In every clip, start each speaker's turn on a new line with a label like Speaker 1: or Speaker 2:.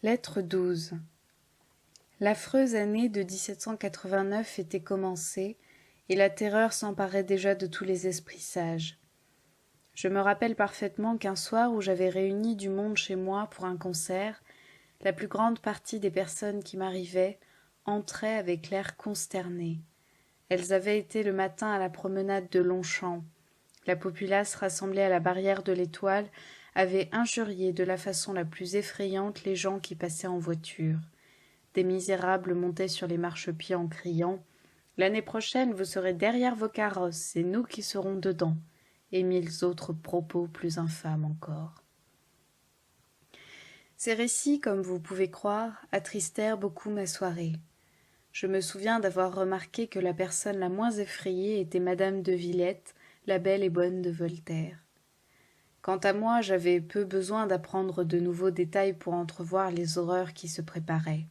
Speaker 1: Lettre 12. L'affreuse année de 1789 était commencée, et la terreur s'emparait déjà de tous les esprits sages. Je me rappelle parfaitement qu'un soir où j'avais réuni du monde chez moi pour un concert, la plus grande partie des personnes qui m'arrivaient entraient avec l'air consterné. Elles avaient été le matin à la promenade de Longchamp. La populace rassemblée à la barrière de l'Étoile avait injurié de la façon la plus effrayante les gens qui passaient en voiture. Des misérables montaient sur les marchepieds en criant « L'année prochaine, vous serez derrière vos carrosses, c'est nous qui serons dedans » et mille autres propos plus infâmes encore. Ces récits, comme vous pouvez croire, attristèrent beaucoup ma soirée. Je me souviens d'avoir remarqué que la personne la moins effrayée était madame de Villette, la belle et bonne de Voltaire. Quant à moi, j'avais peu besoin d'apprendre de nouveaux détails pour entrevoir les horreurs qui se préparaient.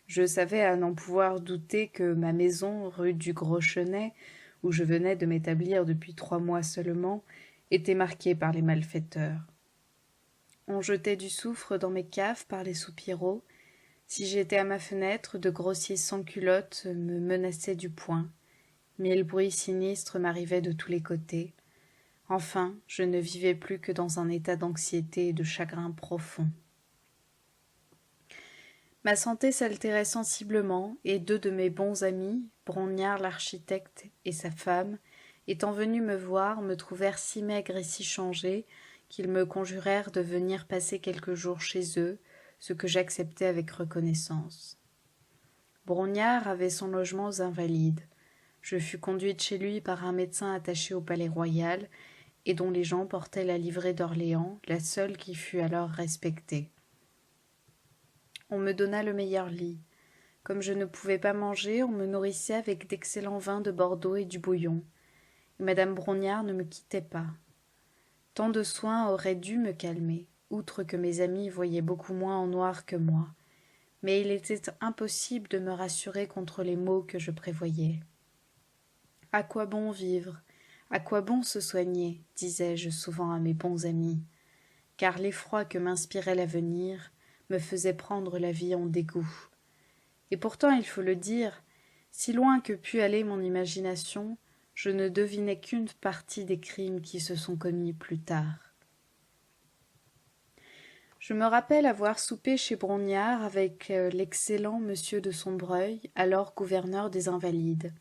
Speaker 1: Je savais à n'en pouvoir douter que ma maison, rue du Gros-Chenet, où je venais de m'établir depuis 3 mois seulement, était marquée par les malfaiteurs. On jetait du soufre dans mes caves par les soupiraux. Si j'étais à ma fenêtre, de grossiers sans-culottes me menaçaient du poing. 1000 bruits sinistres m'arrivaient de tous les côtés. Enfin, je ne vivais plus que dans un état d'anxiété et de chagrin profond. Ma santé s'altérait sensiblement, et 2 de mes bons amis, Brongniart l'architecte et sa femme, étant venus me voir, me trouvèrent si maigre et si changé qu'ils me conjurèrent de venir passer quelques jours chez eux, ce que j'acceptai avec reconnaissance. Brongniart avait son logement aux Invalides. Je fus conduite chez lui par un médecin attaché au Palais Royal, et dont les gens portaient la livrée d'Orléans, la seule qui fût alors respectée. On me donna le meilleur lit. Comme je ne pouvais pas manger, on me nourrissait avec d'excellents vins de Bordeaux et du bouillon. Et madame Brongniart ne me quittait pas. Tant de soins auraient dû me calmer, outre que mes amis voyaient beaucoup moins en noir que moi. Mais il était impossible de me rassurer contre les maux que je prévoyais. « À quoi bon vivre ? À quoi bon se soigner ?» disais-je souvent à mes bons amis, car l'effroi que m'inspirait l'avenir me faisait prendre la vie en dégoût. Et pourtant, il faut le dire, si loin que pût aller mon imagination, je ne devinais qu'une partie des crimes qui se sont commis plus tard. Je me rappelle avoir soupé chez Brongniart avec l'excellent monsieur de Sombreuil, alors gouverneur des Invalides.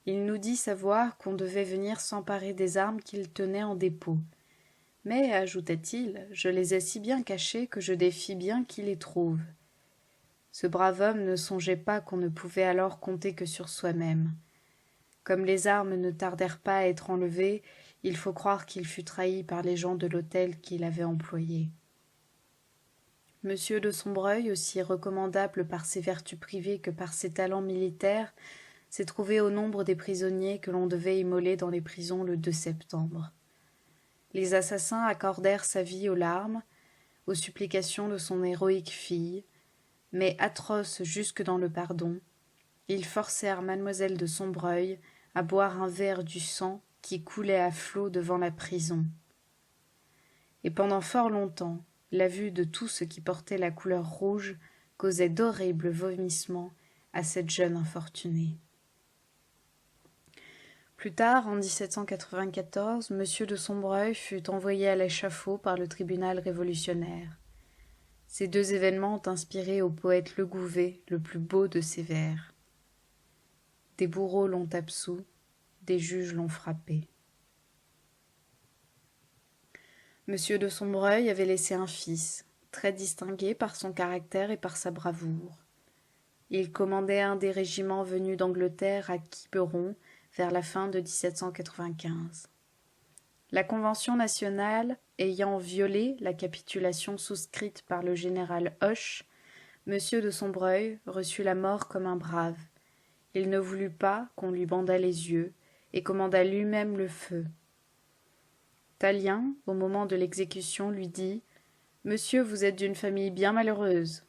Speaker 1: Il nous dit savoir qu'on devait venir s'emparer des armes qu'il tenait en dépôt. Mais, ajouta-t-il, je les ai si bien cachées que je défie bien qui les trouve. Ce brave homme ne songeait pas qu'on ne pouvait alors compter que sur soi-même. Comme les armes ne tardèrent pas à être enlevées, il faut croire qu'il fut trahi par les gens de l'hôtel qu'il avait employé. Monsieur de Sombreuil, aussi recommandable par ses vertus privées que par ses talents militaires, s'est trouvé au nombre des prisonniers que l'on devait immoler dans les prisons le 2 septembre. Les assassins accordèrent sa vie aux larmes, aux supplications de son héroïque fille, mais atroces jusque dans le pardon, ils forcèrent mademoiselle de Sombreuil à boire un verre du sang qui coulait à flots devant la prison. Et pendant fort longtemps, la vue de tout ce qui portait la couleur rouge causait d'horribles vomissements à cette jeune infortunée. Plus tard, en 1794, M. de Sombreuil fut envoyé à l'échafaud par le tribunal révolutionnaire. Ces 2 événements ont inspiré au poète Legouvé le plus beau de ses vers. Des bourreaux l'ont absous, des juges l'ont frappé. M. de Sombreuil avait laissé un fils, très distingué par son caractère et par sa bravoure. Il commandait un des régiments venus d'Angleterre à Quiberon vers la fin de 1795. La Convention nationale ayant violé la capitulation souscrite par le général Hoche, M. de Sombreuil reçut la mort comme un brave. Il ne voulut pas qu'on lui bandât les yeux et commanda lui-même le feu. Tallien, au moment de l'exécution, lui dit « Monsieur, vous êtes d'une famille bien malheureuse. »«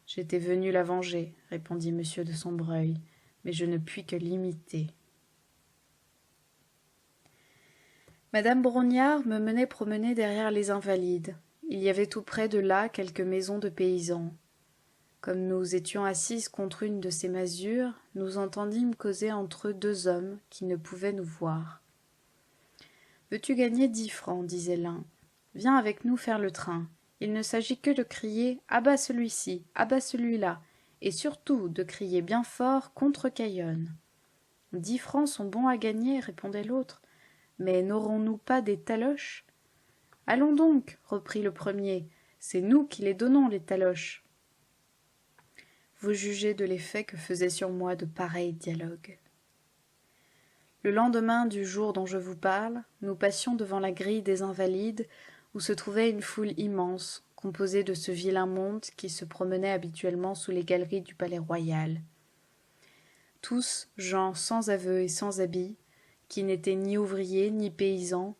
Speaker 1: J'étais venu la venger, » répondit M. de Sombreuil, « mais je ne puis que l'imiter. » Madame Brongniart me menait promener derrière les Invalides. il y avait tout près de là quelques maisons de paysans. Comme nous étions assises contre une de ces masures, nous entendîmes causer entre eux 2 hommes qui ne pouvaient nous voir. « Veux-tu gagner 10 francs » disait l'un. « Viens avec nous faire le train. Il ne s'agit que de crier « À bas celui-ci, à bas celui-là » et surtout de crier bien fort contre Cayonne. »« 10 francs sont bons à gagner, répondait l'autre. Mais n'aurons-nous pas des taloches ? Allons donc, reprit le premier, c'est nous qui les donnons, les taloches. Vous jugez de l'effet que faisaient sur moi de pareils dialogues. Le lendemain du jour dont je vous parle, nous passions devant la grille des Invalides, où se trouvait une foule immense, composée de ce vilain monde qui se promenait habituellement sous les galeries du palais royal. Tous gens sans aveu et sans habit, qui n'étaient ni ouvriers ni paysans,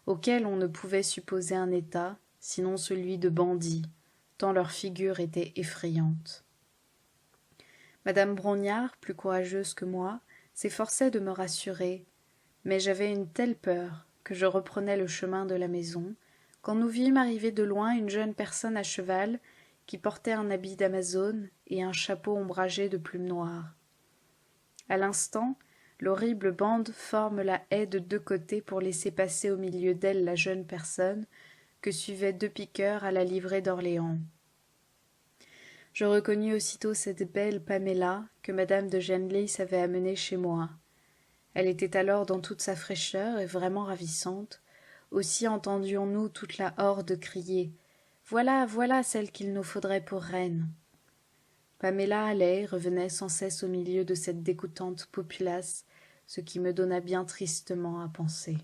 Speaker 1: auxquels on ne pouvait supposer un état, sinon celui de bandits, tant leur figure était effrayante. Madame Brongniart, plus courageuse que moi, s'efforçait de me rassurer, mais j'avais une telle peur que je reprenais le chemin de la maison, quand nous vîmes arriver de loin une jeune personne à cheval qui portait un habit d'Amazone et un chapeau ombragé de plumes noires. À l'instant, l'horrible bande forme la haie de 2 côtés pour laisser passer au milieu d'elle la jeune personne que suivaient 2 piqueurs à la livrée d'Orléans. Je reconnus aussitôt cette belle Paméla que madame de Genlis avait amenée chez moi. Elle était alors dans toute sa fraîcheur et vraiment ravissante. Aussi entendions-nous toute la horde crier « Voilà, voilà celle qu'il nous faudrait pour reine !» Paméla allait et revenait sans cesse au milieu de cette dégoûtante populace, ce qui me donna bien tristement à penser.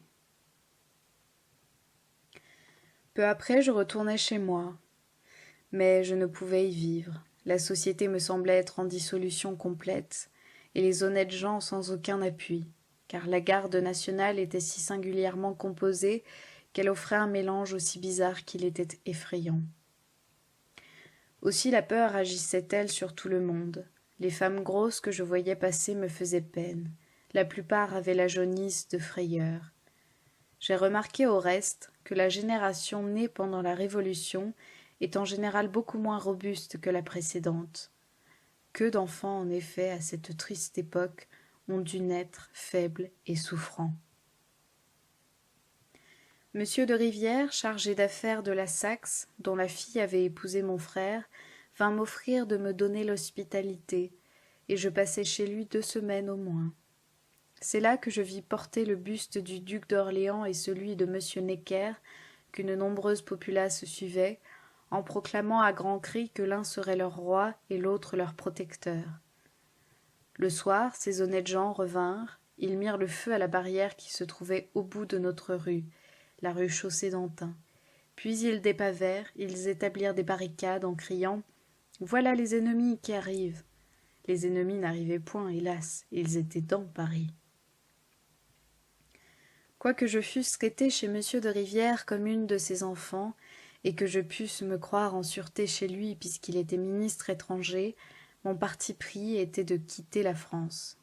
Speaker 1: Peu après, je retournai chez moi. Mais je ne pouvais y vivre. La société me semblait être en dissolution complète, et les honnêtes gens sans aucun appui, car la garde nationale était si singulièrement composée qu'elle offrait un mélange aussi bizarre qu'il était effrayant. Aussi la peur agissait-elle sur tout le monde. Les femmes grosses que je voyais passer me faisaient peine. La plupart avaient la jaunisse de frayeur. J'ai remarqué au reste que la génération née pendant la Révolution est en général beaucoup moins robuste que la précédente. Que d'enfants, en effet, à cette triste époque, ont dû naître faibles et souffrants. Monsieur de Rivière, chargé d'affaires de la Saxe, dont la fille avait épousé mon frère, vint m'offrir de me donner l'hospitalité, et je passai chez lui 2 semaines au moins. C'est là que je vis porter le buste du duc d'Orléans et celui de monsieur Necker, qu'une nombreuse populace suivait, en proclamant à grands cris que l'un serait leur roi et l'autre leur protecteur. Le soir, ces honnêtes gens revinrent, ils mirent le feu à la barrière qui se trouvait au bout de notre rue, la rue Chaussée-d'Antin. Puis ils dépavèrent, ils établirent des barricades en criant « Voilà les ennemis qui arrivent !» Les ennemis n'arrivaient point, hélas, ils étaient dans Paris. Quoique je fusse traitée chez monsieur de Rivière comme une de ses enfants, et que je pusse me croire en sûreté chez lui puisqu'il était ministre étranger, mon parti pris était de quitter la France.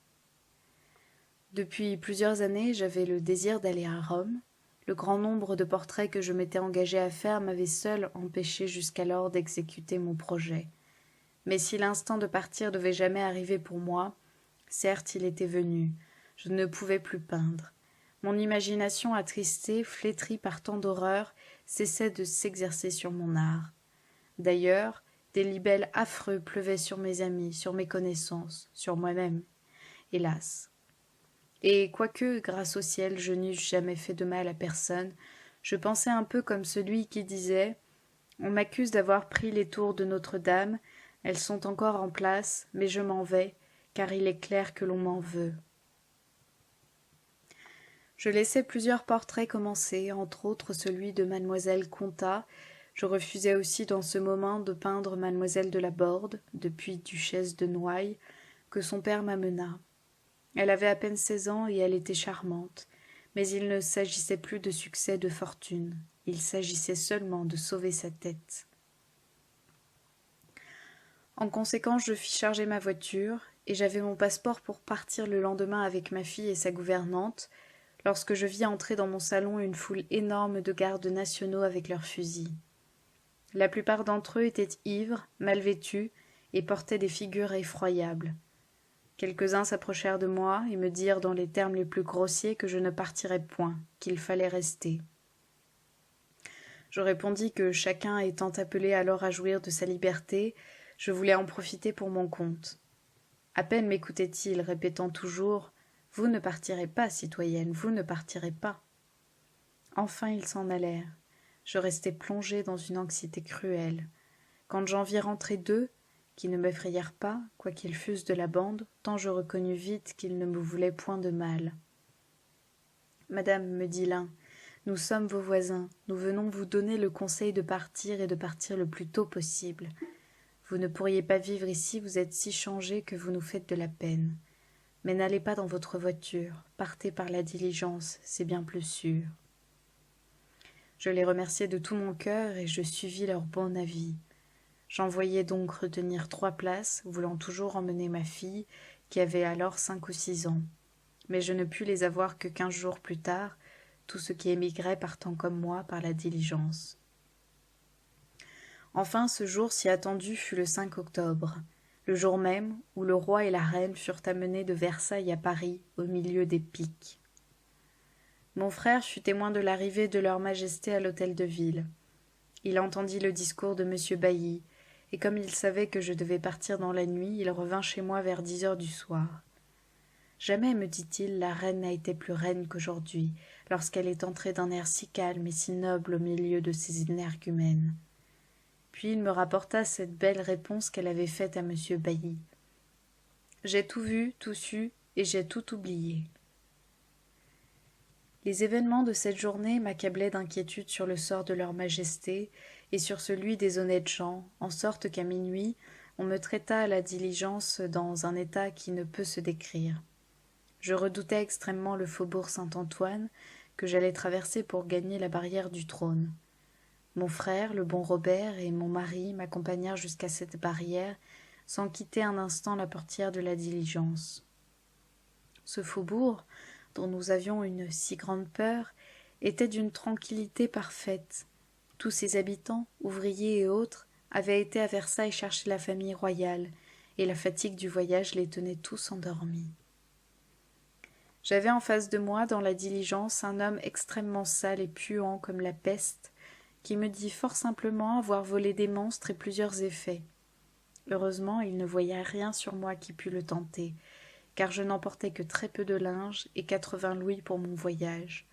Speaker 1: Depuis plusieurs années, j'avais le désir d'aller à Rome. Le grand nombre de portraits que je m'étais engagé à faire m'avait seul empêché jusqu'alors d'exécuter mon projet. Mais si l'instant de partir devait jamais arriver pour moi, certes il était venu, je ne pouvais plus peindre. Mon imagination attristée, flétrie par tant d'horreurs, cessait de s'exercer sur mon art. D'ailleurs, des libelles affreux pleuvaient sur mes amis, sur mes connaissances, sur moi-même. Hélas. Et quoique, grâce au ciel, je n'eusse jamais fait de mal à personne, je pensais un peu comme celui qui disait « On m'accuse d'avoir pris les tours de Notre-Dame, elles sont encore en place, mais je m'en vais, car il est clair que l'on m'en veut. » Je laissai plusieurs portraits commencer, entre autres celui de mademoiselle Contat. Je refusai aussi dans ce moment de peindre mademoiselle de la Borde, depuis duchesse de Noailles, que son père m'amena. Elle avait à peine 16 ans et elle était charmante, mais il ne s'agissait plus de succès, de fortune, il s'agissait seulement de sauver sa tête. En conséquence, je fis charger ma voiture, et j'avais mon passeport pour partir le lendemain avec ma fille et sa gouvernante, lorsque je vis entrer dans mon salon une foule énorme de gardes nationaux avec leurs fusils. La plupart d'entre eux étaient ivres, mal vêtus, et portaient des figures effroyables. Quelques-uns s'approchèrent de moi et me dirent dans les termes les plus grossiers que je ne partirais point, qu'il fallait rester. Je répondis que, chacun étant appelé alors à jouir de sa liberté, je voulais en profiter pour mon compte. À peine m'écoutait-il, répétant toujours « Vous ne partirez pas, citoyenne, vous ne partirez pas ». Enfin ils s'en allèrent. Je restai plongée dans une anxiété cruelle. Quand j'en vis rentrer deux, qui ne m'effrayèrent pas, quoiqu'ils fussent de la bande, tant je reconnus vite qu'ils ne me voulaient point de mal. « Madame, me dit l'un, nous sommes vos voisins, nous venons vous donner le conseil de partir et de partir le plus tôt possible. Vous ne pourriez pas vivre ici, vous êtes si changé que vous nous faites de la peine. Mais n'allez pas dans votre voiture, partez par la diligence, c'est bien plus sûr. » Je les remerciai de tout mon cœur et je suivis leur bon avis. J'envoyai donc retenir 3 places, voulant toujours emmener ma fille, qui avait alors 5 ou 6 ans. Mais je ne pus les avoir que 15 jours plus tard, tous ceux qui émigraient partant comme moi par la diligence. Enfin, ce jour si attendu fut le 5 octobre, le jour même où le roi et la reine furent amenés de Versailles à Paris, au milieu des piques. Mon frère fut témoin de l'arrivée de leur majesté à l'hôtel de ville. Il entendit le discours de M. Bailly, et comme il savait que je devais partir dans la nuit, il revint chez moi vers 10 heures du soir. Jamais, me dit-il, la reine n'a été plus reine qu'aujourd'hui, lorsqu'elle est entrée d'un air si calme et si noble au milieu de ses énergumènes. Puis il me rapporta cette belle réponse qu'elle avait faite à M. Bailly. J'ai tout vu, tout su, et j'ai tout oublié. Les événements de cette journée m'accablaient d'inquiétude sur le sort de leur majesté et sur celui des honnêtes gens, en sorte qu'à minuit, on me traita à la diligence dans un état qui ne peut se décrire. Je redoutais extrêmement le faubourg Saint-Antoine, que j'allais traverser pour gagner la barrière du trône. Mon frère, le bon Robert, et mon mari m'accompagnèrent jusqu'à cette barrière, sans quitter un instant la portière de la diligence. Ce faubourg, dont nous avions une si grande peur, était d'une tranquillité parfaite. Tous ses habitants, ouvriers et autres, avaient été à Versailles chercher la famille royale, et la fatigue du voyage les tenait tous endormis. J'avais en face de moi, dans la diligence, un homme extrêmement sale et puant comme la peste, qui me dit fort simplement avoir volé des monstres et plusieurs effets. Heureusement, il ne voyait rien sur moi qui pût le tenter, car je n'emportais que très peu de linge et 80 louis pour mon voyage.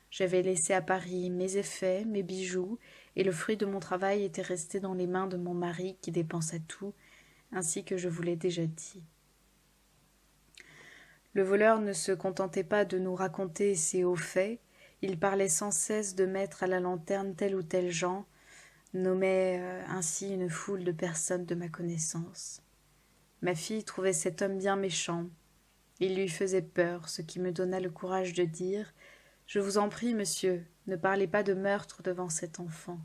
Speaker 1: J'avais laissé à Paris mes effets, mes bijoux, et le fruit de mon travail était resté dans les mains de mon mari qui dépensa tout, ainsi que je vous l'ai déjà dit. Le voleur ne se contentait pas de nous raconter ses hauts faits, il parlait sans cesse de mettre à la lanterne tel ou tel gens, nommait ainsi une foule de personnes de ma connaissance. Ma fille trouvait cet homme bien méchant. Il lui faisait peur, ce qui me donna le courage de dire « Je vous en prie, monsieur, ne parlez pas de meurtre devant cet enfant. »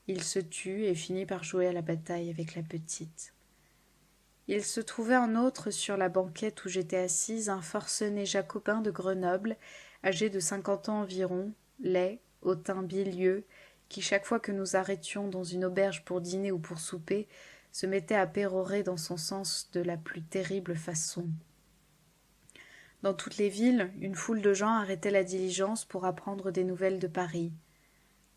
Speaker 1: Il se tut et finit par jouer à la bataille avec la petite. Il se trouvait en outre sur la banquette où j'étais assise un forcené jacobin de Grenoble, âgé de 50 ans environ, laid, au teint bilieux, qui chaque fois que nous arrêtions dans une auberge pour dîner ou pour souper, se mettait à pérorer dans son sens de la plus terrible façon. Dans toutes les villes, une foule de gens arrêtait la diligence pour apprendre des nouvelles de Paris.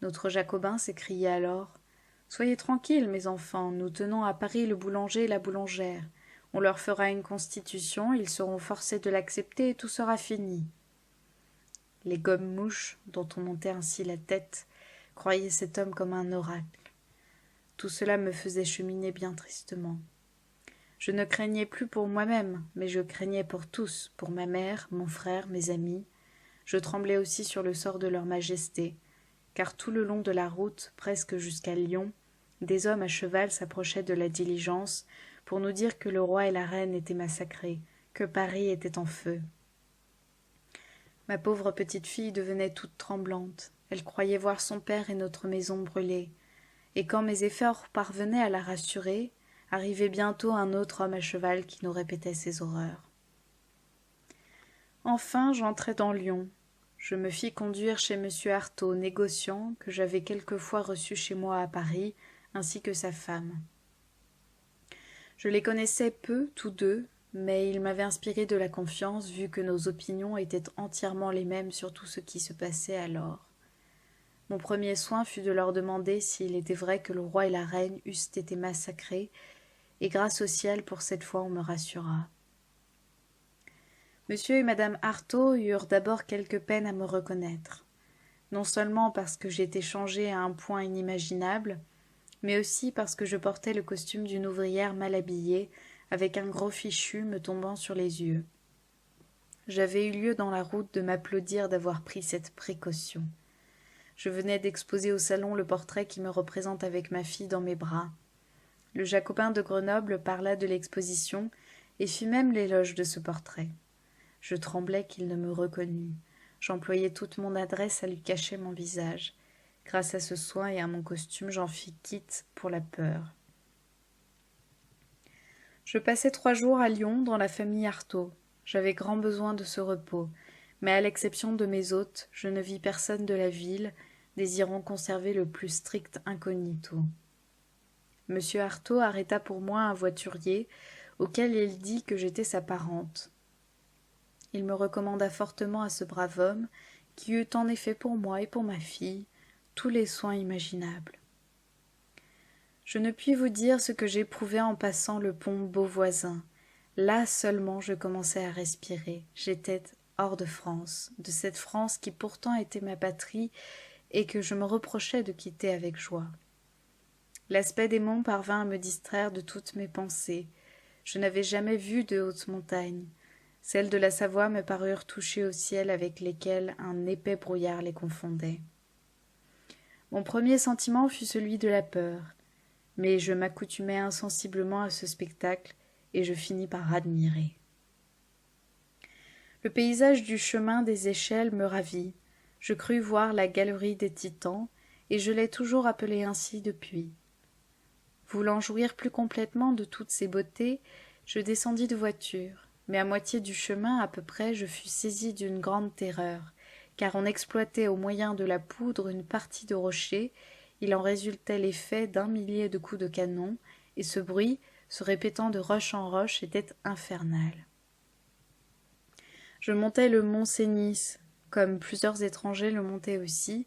Speaker 1: Notre Jacobin s'écriait alors « Soyez tranquilles, mes enfants, nous tenons à Paris le boulanger et la boulangère. On leur fera une constitution, ils seront forcés de l'accepter et tout sera fini. » Les gomme-mouches, dont on montait ainsi la tête, croyaient cet homme comme un oracle. Tout cela me faisait cheminer bien tristement. Je ne craignais plus pour moi-même, mais je craignais pour tous, pour ma mère, mon frère, mes amis. Je tremblais aussi sur le sort de leur majesté, car tout le long de la route, presque jusqu'à Lyon, des hommes à cheval s'approchaient de la diligence pour nous dire que le roi et la reine étaient massacrés, que Paris était en feu. Ma pauvre petite fille devenait toute tremblante. Elle croyait voir son père et notre maison brûlée. Et quand mes efforts parvenaient à la rassurer, arrivait bientôt un autre homme à cheval qui nous répétait ces horreurs. Enfin, j'entrai dans Lyon. Je me fis conduire chez M. Artaud, négociant, que j'avais quelquefois reçu chez moi à Paris, ainsi que sa femme. Je les connaissais peu, tous deux, mais ils m'avaient inspiré de la confiance, vu que nos opinions étaient entièrement les mêmes sur tout ce qui se passait alors. Mon premier soin fut de leur demander s'il était vrai que le roi et la reine eussent été massacrés, et grâce au ciel, pour cette fois on me rassura. Monsieur et madame Artaud eurent d'abord quelque peine à me reconnaître, non seulement parce que j'étais changée à un point inimaginable, mais aussi parce que je portais le costume d'une ouvrière mal habillée, avec un gros fichu me tombant sur les yeux. J'avais eu lieu dans la route de m'applaudir d'avoir pris cette précaution. Je venais d'exposer au salon le portrait qui me représente avec ma fille dans mes bras. Le Jacobin de Grenoble parla de l'exposition et fit même l'éloge de ce portrait. Je tremblais qu'il ne me reconnût. J'employais toute mon adresse à lui cacher mon visage. Grâce à ce soin et à mon costume, j'en fis quitte pour la peur. Je passai 3 jours à Lyon dans la famille Artaud. J'avais grand besoin de ce repos, mais à l'exception de mes hôtes, je ne vis personne de la ville, désirant conserver le plus strict incognito. Monsieur Artaud arrêta pour moi un voiturier, auquel il dit que j'étais sa parente. Il me recommanda fortement à ce brave homme, qui eut en effet pour moi et pour ma fille tous les soins imaginables. Je ne puis vous dire ce que j'éprouvais en passant le pont Beauvoisin. Là seulement je commençai à respirer. J'étais hors de France, de cette France qui pourtant était ma patrie et que je me reprochais de quitter avec joie. L'aspect des monts parvint à me distraire de toutes mes pensées. Je n'avais jamais vu de hautes montagnes. Celles de la Savoie me parurent touchées au ciel avec lesquelles un épais brouillard les confondait. Mon premier sentiment fut celui de la peur, mais je m'accoutumai insensiblement à ce spectacle et je finis par admirer. Le paysage du chemin des échelles me ravit. Je crus voir la galerie des Titans, et je l'ai toujours appelée ainsi depuis. Voulant jouir plus complètement de toutes ces beautés, je descendis de voiture, mais à moitié du chemin à peu près je fus saisi d'une grande terreur, car on exploitait au moyen de la poudre une partie de rocher, il en résultait l'effet d'1 millier de coups de canon, et ce bruit, se répétant de roche en roche, était infernal. Je montai le mont Cenis, comme plusieurs étrangers le montaient aussi.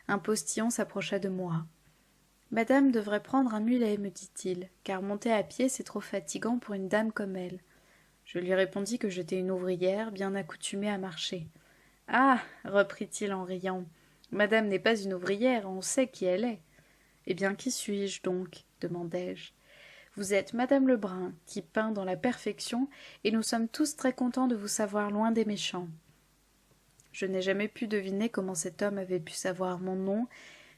Speaker 1: Un postillon s'approcha de moi. « Madame devrait prendre un mulet, me dit-il, car monter à pied c'est trop fatigant pour une dame comme elle. » Je lui répondis que j'étais une ouvrière, bien accoutumée à marcher. « Ah !» reprit-il en riant, « madame n'est pas une ouvrière, on sait qui elle est. »« Eh bien, qui suis-je donc ?» demandai-je. « Vous êtes madame Lebrun, qui peint dans la perfection, et nous sommes tous très contents de vous savoir loin des méchants. » Je n'ai jamais pu deviner comment cet homme avait pu savoir mon nom,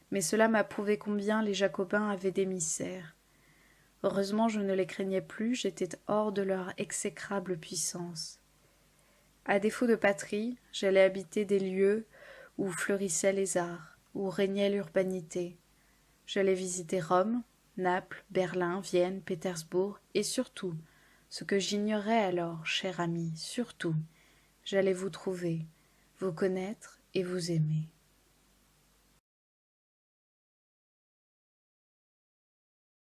Speaker 1: mais cela m'a prouvé combien les Jacobins avaient d'émissaires. Heureusement je ne les craignais plus, j'étais hors de leur exécrable puissance. À défaut de patrie, j'allais habiter des lieux où fleurissaient les arts, où régnait l'urbanité. J'allais visiter Rome, Naples, Berlin, Vienne, Pétersbourg, et surtout, ce que j'ignorais alors, cher ami, surtout, j'allais vous trouver, vous connaître et vous aimer.